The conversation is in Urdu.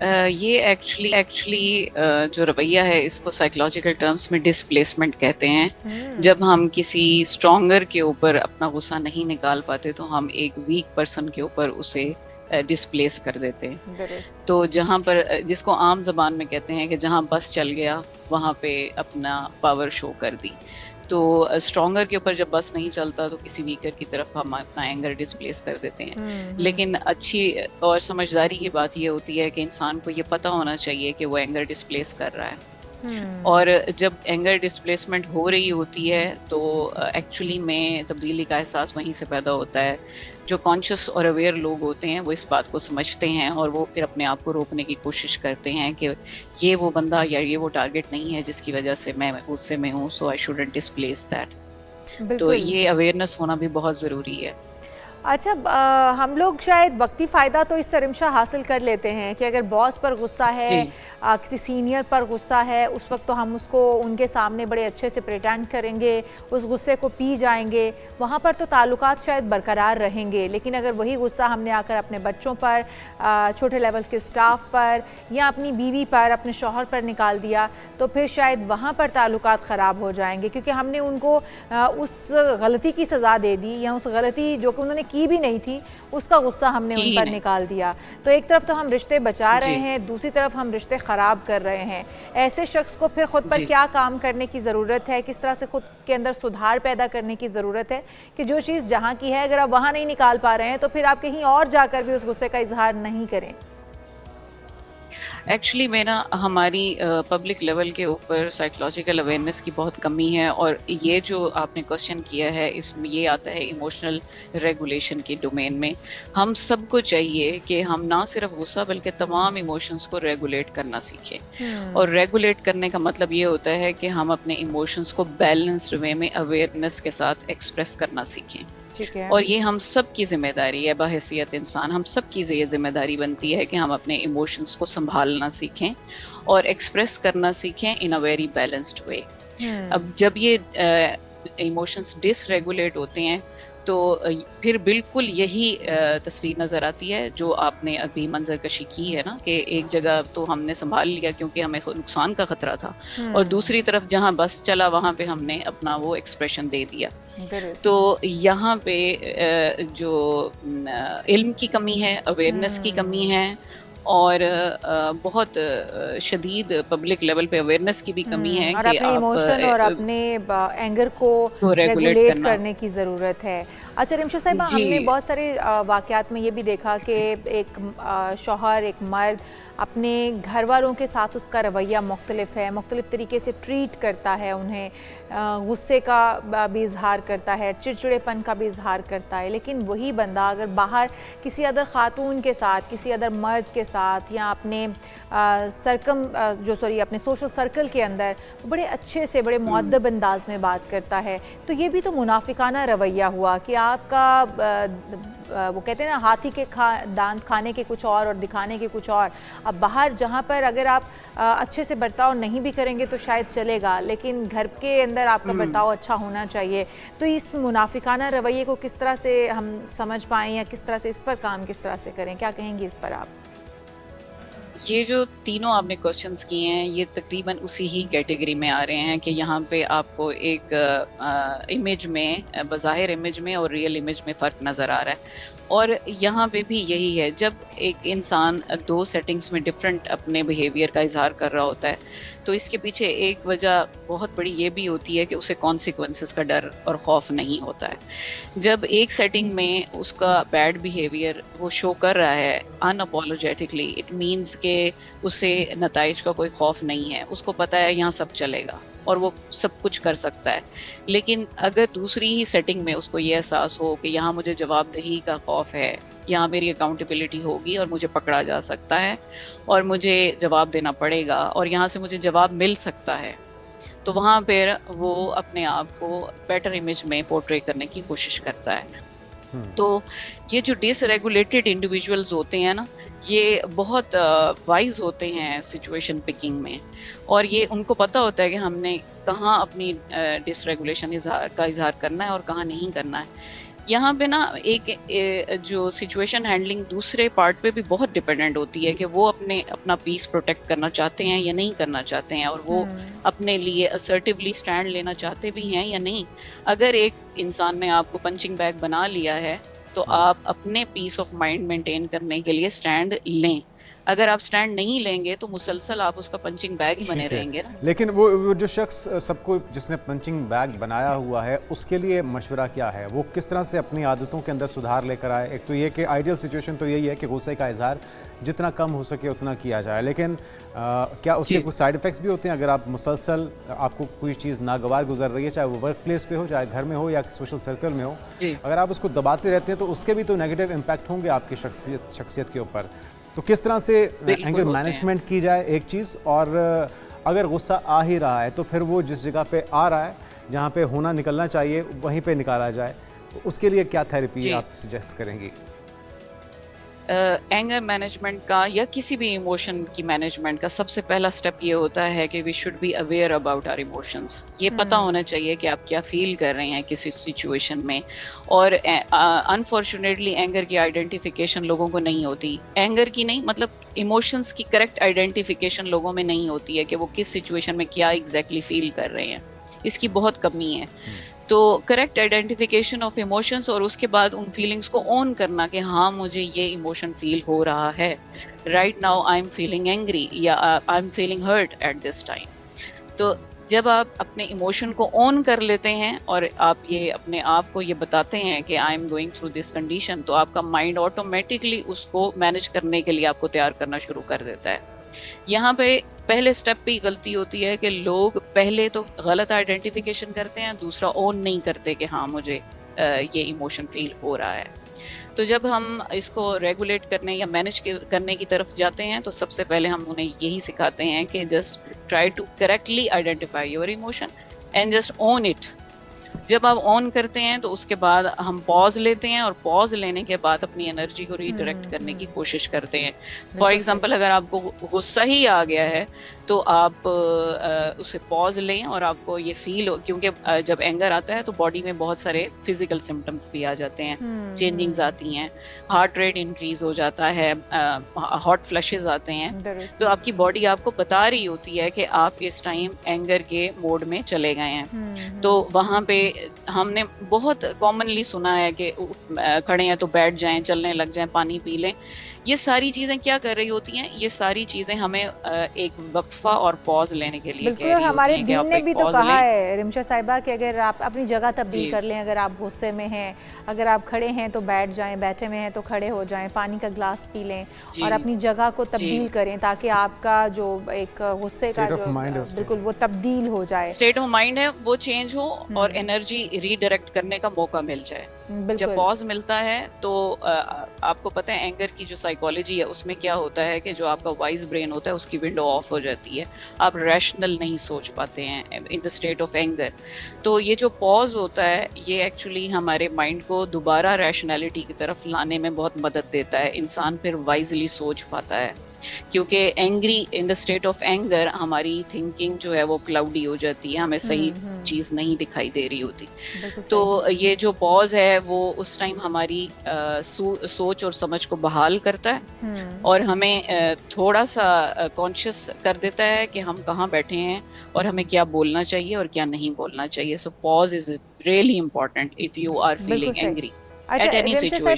یہ ایکچولی جو رویہ ہے اس کو سائیکولوجیکل ٹرمز میں ڈسپلیسمنٹ کہتے ہیں. جب ہم کسی اسٹرانگر کے اوپر اپنا غصہ نہیں نکال پاتے تو ہم ایک ویک پرسن کے اوپر اسے ڈسپلیس کر دیتے ہیں. درست. تو جہاں پر جس کو عام زبان میں کہتے ہیں کہ جہاں بس چل گیا وہاں پہ اپنا پاور شو کر دی. تو اسٹرانگر کے اوپر جب بس نہیں چلتا تو کسی ویکر کی طرف ہم اپنا اینگر ڈسپلیس کر دیتے ہیں. لیکن اچھی اور سمجھداری کی بات یہ ہوتی ہے کہ انسان کو یہ پتہ ہونا چاہیے کہ وہ اینگر ڈسپلیس کر رہا ہے. اور جب اینگر ڈسپلیسمنٹ ہو رہی ہوتی ہے تو ایکچولی میں تبدیلی کا احساس وہیں سے پیدا ہوتا ہے. جو کانشیس اور اویئر لوگ ہوتے ہیں وہ اس بات کو سمجھتے ہیں اور وہ پھر اپنے آپ کو روکنے کی کوشش کرتے ہیں کہ یہ وہ بندہ یا یہ وہ ٹارگٹ نہیں ہے جس کی وجہ سے میں غصے میں ہوں, سو آئی شوڈنٹ ڈسپلیس دیٹ. تو بالکل. یہ اویئرنیس ہونا بھی بہت ضروری ہے. اچھا ہم لوگ شاید وقتی فائدہ تو اس سے رمشا حاصل کر لیتے ہیں کہ اگر باس پر غصہ ہے, جی کسی سینئر پر غصہ ہے, اس وقت تو ہم اس کو ان کے سامنے بڑے اچھے سے پریٹینڈ کریں گے, اس غصے کو پی جائیں گے, وہاں پر تو تعلقات شاید برقرار رہیں گے. لیکن اگر وہی غصہ ہم نے آ کر اپنے بچوں پر, چھوٹے لیول کے سٹاف پر یا اپنی بیوی پر, اپنے شوہر پر نکال دیا تو پھر شاید وہاں پر تعلقات خراب ہو جائیں گے, کیونکہ ہم نے ان کو اس غلطی کی سزا دے دی یا اس غلطی جو کہ انہوں نے کی بھی نہیں تھی اس کا غصہ ہم نے ان جی پر نہیں نکال دیا. تو ایک طرف تو ہم رشتے بچا رہے جی ہیں, دوسری طرف ہم رشتے خراب کر رہے ہیں. ایسے شخص کو پھر خود پر جی کیا کام کرنے کی ضرورت ہے, کس طرح سے خود کے اندر سدھار پیدا کرنے کی ضرورت ہے کہ جو چیز جہاں کی ہے اگر آپ وہاں نہیں نکال پا رہے ہیں تو پھر آپ کہیں اور جا کر بھی اس غصے کا اظہار نہیں کریں؟ ایکچولی میں نا ہماری پبلک لیول کے اوپر سائیکولوجیکل اویئرنیس کی بہت کمی ہے. اور یہ جو آپ نے کوشچن کیا ہے اس میں یہ آتا ہے ایموشنل ریگولیشن کی ڈومین میں. ہم سب کو چاہیے کہ ہم نہ صرف غصہ بلکہ تمام ایموشنس کو ریگولیٹ کرنا سیکھیں. اور ریگولیٹ کرنے کا مطلب یہ ہوتا ہے کہ ہم اپنے ایموشنس کو بیلنسڈ وے میں اویئرنیس کے ساتھ ایکسپریس کرنا سیکھیں. ٹھیک ہے. اور یہ ہم سب کی ذمہ داری ہے, بحیثیت انسان ہم سب کی یہ ذمہ داری بنتی ہے کہ ہم اپنے ایموشنس کو سنبھالنا سیکھیں اور ایکسپریس کرنا سیکھیں ان اے ویری بیلنسڈ وے. اب جب یہ ایموشنس ڈس ریگولیٹ ہوتے ہیں تو پھر بالکل یہی تصویر نظر آتی ہے جو آپ نے ابھی منظر کشی کی ہے نا, کہ ایک جگہ تو ہم نے سنبھال لیا کیونکہ ہمیں نقصان کا خطرہ تھا, اور دوسری طرف جہاں بس چلا وہاں پہ ہم نے اپنا وہ ایکسپریشن دے دیا. درست. تو یہاں پہ جو علم کی کمی ہے, اویئرنیس کی کمی ہے, اور بہت شدید پبلک لیول پہ اویئرنیس کی بھی کمی ہے اور کہ اپنے آپ ایموشن اور اپنے اینگر کو ریگولیٹ ریگولیٹ کرنا. کرنے کی ضرورت ہے. اچھا رمشا صاحبہ, ہم نے جی بہت سارے واقعات میں یہ بھی دیکھا کہ ایک شوہر, ایک مرد اپنے گھر والوں کے ساتھ اس کا رویہ مختلف ہے, مختلف طریقے سے ٹریٹ کرتا ہے انہیں, غصے کا بھی اظہار کرتا ہے, چڑچڑے پن کا بھی اظہار کرتا ہے. لیکن وہی بندہ اگر باہر کسی ادر خاتون کے ساتھ, کسی ادر مرد کے ساتھ یا اپنے اپنے سوشل سرکل کے اندر بڑے اچھے سے, بڑے مؤدب انداز میں بات کرتا ہے, تو یہ بھی تو منافقانہ رویہ ہوا کہ آپ کا وہ کہتے ہیں نا ہاتھی کے دانت کھانے کے کچھ اور دکھانے کے کچھ اور. اب باہر جہاں پر اگر آپ اچھے سے برتاؤ نہیں بھی کریں گے تو شاید چلے گا, لیکن گھر کے اندر آپ کا برتاؤ اچھا ہونا چاہیے. تو اس منافقانہ رویے کو کس طرح سے ہم سمجھ پائیں یا کس طرح سے اس پر کام کس طرح سے کریں, کیا کہیں گے اس پر آپ؟ یہ جو تینوں آپ نے کوشچنس کیے ہیں یہ تقریباً اسی ہی کیٹیگری میں آ رہے ہیں کہ یہاں پہ آپ کو ایک امیج میں, بظاہر امیج میں اور ریئل امیج میں فرق نظر آ رہا ہے. اور یہاں پہ بھی یہی ہے, جب ایک انسان دو سیٹنگز میں ڈفرینٹ اپنے بیہیویئر کا اظہار کر رہا ہوتا ہے تو اس کے پیچھے ایک وجہ بہت بڑی یہ بھی ہوتی ہے کہ اسے کانسیکوینسز کا ڈر اور خوف نہیں ہوتا ہے. جب ایک سیٹنگ میں اس کا بیڈ بیہیویئر وہ شو کر رہا ہے ان اپولوجیٹکلی, اٹ مینس کہ اسے نتائج کا کوئی خوف نہیں ہے, اس کو پتہ ہے یہاں سب چلے گا اور وہ سب کچھ کر سکتا ہے. لیکن اگر دوسری ہی سیٹنگ میں اس کو یہ احساس ہو کہ یہاں مجھے جواب دہی کا خوف ہے, یہاں میری اکاؤنٹیبلٹی ہوگی اور مجھے پکڑا جا سکتا ہے اور مجھے جواب دینا پڑے گا اور یہاں سے مجھے جواب مل سکتا ہے, تو وہاں پھر وہ اپنے آپ کو بیٹر امیج میں پورٹری کرنے کی کوشش کرتا ہے. تو یہ جو ڈس ریگولیٹڈ انڈیویجولز ہوتے ہیں نا, یہ بہت وائز ہوتے ہیں سچویشن پکنگ میں, اور یہ ان کو پتہ ہوتا ہے کہ ہم نے کہاں اپنی ڈس ریگولیشن کا اظہار کرنا ہے اور کہاں نہیں کرنا ہے. یہاں پہ نا ایک جو سچویشن ہینڈلنگ دوسرے پارٹ پہ بھی بہت ڈپینڈنٹ ہوتی ہے کہ وہ اپنا پیس پروٹیکٹ کرنا چاہتے ہیں یا نہیں کرنا چاہتے ہیں، اور وہ اپنے لیے اسرٹیولی اسٹینڈ لینا چاہتے بھی ہیں یا نہیں. اگر ایک انسان نے آپ کو پنچنگ بیگ بنا لیا ہے تو آپ اپنے پیس آف مائنڈ مینٹین کرنے کے لیے اسٹینڈ لیں. اگر آپ سٹینڈ نہیں لیں گے تو مسلسل آپ اس کا پنچنگ بیگ ہی بنے رہیں گے نا. لیکن وہ جو شخص سب کو جس نے پنچنگ بیگ بنایا ہوا ہے اس کے لیے مشورہ کیا ہے؟ وہ کس طرح سے اپنی عادتوں کے اندر سدھار لے کر آئے؟ ایک تو یہ کہ آئیڈیل سچویشن تو یہی ہے کہ غصے کا اظہار جتنا کم ہو سکے اتنا کیا جائے، لیکن کیا اس کے کچھ سائیڈ ایفیکٹس بھی ہوتے ہیں؟ اگر آپ مسلسل آپ کو کوئی چیز ناگوار گزر رہی ہے، چاہے وہ ورک پلیس پہ ہو، چاہے گھر میں ہو یا سوشل سرکل میں ہو، اگر آپ اس کو دباتے رہتے ہیں تو اس کے بھی تو نیگیٹو امپیکٹ ہوں گے آپ کی شخصیت کے اوپر. تو کس طرح سے اینگر مینجمنٹ کی جائے ایک چیز، اور اگر غصہ آ ہی رہا ہے تو پھر وہ جس جگہ پہ آ رہا ہے جہاں پہ ہونا نکلنا چاہیے وہیں پہ نکالا جائے، تو اس کے لیے کیا تھیراپی آپ سجیسٹ کریں گی؟ اینگر مینجمنٹ کا یا کسی بھی ایموشن کی مینجمنٹ کا سب سے پہلا سٹیپ یہ ہوتا ہے کہ we should be aware about our emotions. یہ پتہ ہونا چاہیے کہ آپ کیا فیل کر رہے ہیں کسی سچویشن میں. اور انفارچونیٹلی اینگر کی آئیڈینٹیفیکیشن لوگوں کو نہیں ہوتی. اینگر کی نہیں، مطلب ایموشنس کی کریکٹ آئیڈینٹیفیکیشن لوگوں میں نہیں ہوتی ہے کہ وہ کس سچویشن میں کیا ایگزیکٹلی فیل کر رہے ہیں. اس کی بہت کمی ہے. تو کریکٹ آئیڈینٹیفیکیشن آف ایموشنس، اور اس کے بعد ان فیلنگس کو اون کرنا کہ ہاں مجھے یہ ایموشن فیل ہو رہا ہے. Right now I'm feeling angry یا I'm feeling hurt at this time. تو جب آپ اپنے ایموشن کو اون کر لیتے ہیں اور آپ یہ اپنے آپ کو یہ بتاتے ہیں کہ I am going through this condition, تو آپ کا مائنڈ آٹومیٹکلی اس کو مینیج کرنے کے لیے آپ کو تیار کرنا شروع کر دیتا ہے. یہاں پہ پہلے سٹیپ پہ غلطی ہوتی ہے کہ لوگ پہلے تو غلط آئیڈینٹیفیکیشن کرتے ہیں، دوسرا اون نہیں کرتے کہ ہاں مجھے یہ ایموشن فیل ہو رہا ہے. تو جب ہم اس کو ریگولیٹ کرنے یا مینیج کرنے کی طرف جاتے ہیں تو سب سے پہلے ہم انہیں یہی سکھاتے ہیں کہ just try to correctly identify your emotion and just own it. جب آپ آن کرتے ہیں تو اس کے بعد ہم پاز لیتے ہیں، اور پاز لینے کے بعد اپنی انرجی کو ریڈائریکٹ کرنے کی کوشش کرتے ہیں. فار ایگزامپل اگر آپ کو غصہ ہی آ گیا ہے تو آپ اسے پاز لیں اور آپ کو یہ فیل ہو، کیونکہ جب اینگر آتا ہے تو باڈی میں بہت سارے فزیکل سمٹمس بھی آ جاتے ہیں، چینجنگز آتی ہیں، ہارٹ ریٹ انکریز ہو جاتا ہے، ہاٹ فلیشز آتے ہیں. تو آپ کی باڈی آپ کو بتا رہی ہوتی ہے کہ آپ اس ٹائم اینگر کے موڈ میں چلے گئے ہیں. تو وہاں پہ ہم نے بہت کامنلی سنا ہے کہ کھڑے ہیں تو بیٹھ جائیں، چلنے لگ جائیں، پانی پی لیں. یہ ساری چیزیں کیا کر رہی ہوتی ہیں؟ یہ ساری چیزیں ہمیں ایک وقفہ اور پاز لینے کے لیے کہہ رہی ہوتی ہیں. ہمارے دین نے بھی تو کہا ہے رمشا صاحبہ کہ اگر آپ اپنی جگہ تبدیل کر لیں، اگر آپ غصے میں ہیں، اگر آپ کھڑے ہیں تو بیٹھ جائیں، بیٹھے ہوئے ہیں تو کھڑے ہو جائیں، پانی کا گلاس پی لیں اور اپنی جگہ کو تبدیل کریں تاکہ آپ کا جو ایک غصے کا جو بالکل وہ تبدیل ہو جائے، اسٹیٹ آف مائنڈ ہے وہ چینج ہو اور انرجی ریڈائریکٹ کرنے کا موقع مل جائے. جب پاز ملتا ہے تو آپ کو پتہ ہے اینگر کی جو سائیکالوجی ہے اس میں کیا ہوتا ہے کہ جو آپ کا وائز برین ہوتا ہے اس کی ونڈو آف ہو جاتی ہے، آپ ریشنل نہیں سوچ پاتے ہیں ان دا اسٹیٹ آف اینگر. تو یہ جو پاز ہوتا ہے یہ ایکچولی ہمارے مائنڈ کو دوبارہ ریشنلٹی کی طرف لانے میں بہت مدد دیتا ہے. انسان پھر وائزلی سوچ پاتا ہے، کیونکہ angry in the state of anger ہماری تھنکنگ جو ہے وہ کلاؤڈی ہو جاتی ہے، ہمیں صحیح چیز نہیں دکھائی دے رہی ہوتی. تو یہ جو پاز ہے وہ اس ٹائم ہماری سوچ اور سمجھ کو بحال کرتا ہے اور ہمیں تھوڑا سا کانشیس کر دیتا ہے کہ ہم کہاں بیٹھے ہیں اور ہمیں کیا بولنا چاہیے اور کیا نہیں بولنا چاہیے. So pause is really important if you are feeling angry at any situation.